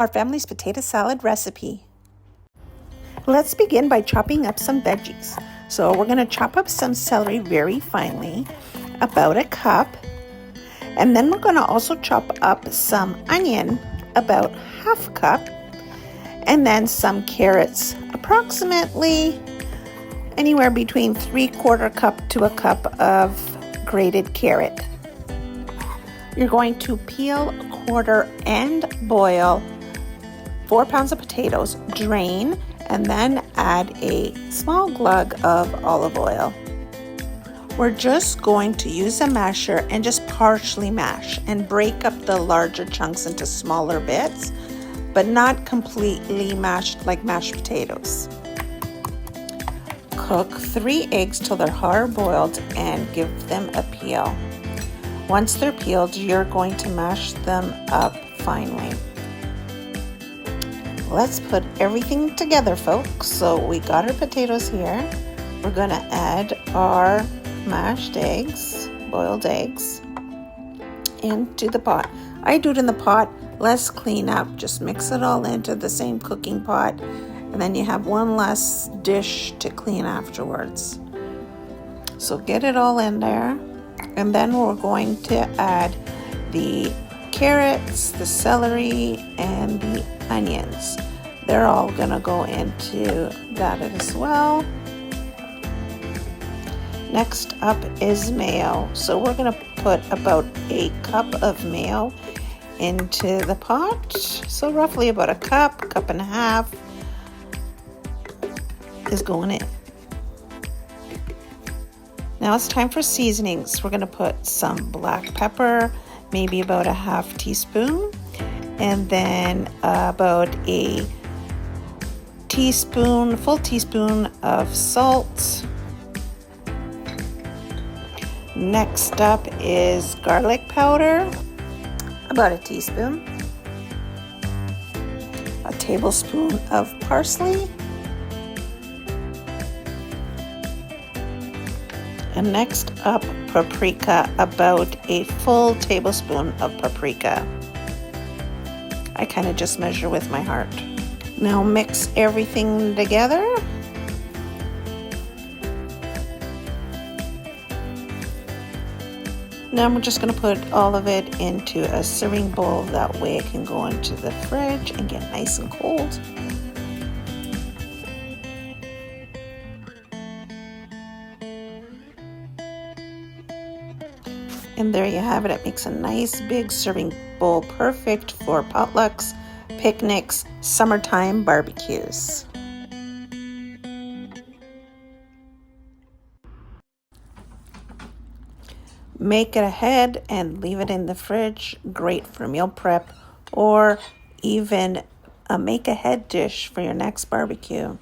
our family's potato salad recipe. Let's begin by chopping up some veggies. So we're going to chop up some celery very finely, about a cup. And then we're going to also chop up some onion, about half a cup. And then some carrots, approximately anywhere between 3/4 cup to a cup of grated carrot. You're going to peel, quarter, and boil 4 pounds of potatoes, drain, and then add a small glug of olive oil. We're just going to use a masher and just partially mash and break up the larger chunks into smaller bits, but not completely mashed like mashed potatoes. Cook 3 eggs till they're hard boiled and give them a peel. Once they're peeled, you're going to mash them up finely. Let's put everything together, folks. So we got our potatoes here. We're gonna add our mashed eggs, boiled eggs, into the pot. I do it in the pot, less clean up. Just mix it all into the same cooking pot, and then you have one less dish to clean afterwards. So get it all in there. And then we're going to add the carrots, the celery, and the onions. They're all gonna go into that as well. Next up is mayo. So we're gonna put about a cup of mayo into the pot. So roughly about a cup and a half is going in. Now it's time for seasonings. We're gonna put some black pepper, maybe about a half teaspoon, and then about a full teaspoon of salt. Next up is garlic powder, about a teaspoon, a tablespoon of parsley, and next up, paprika, about a full tablespoon of paprika. I kind of just measure with my heart. Now mix everything together. Now we're just going to put all of it into a serving bowl. That way it can go into the fridge and get nice and cold. And there you have it. It makes a nice big serving bowl, perfect for potlucks, picnics, summertime barbecues. Make it ahead and leave it in the fridge. Great for meal prep or even a make ahead dish for your next barbecue.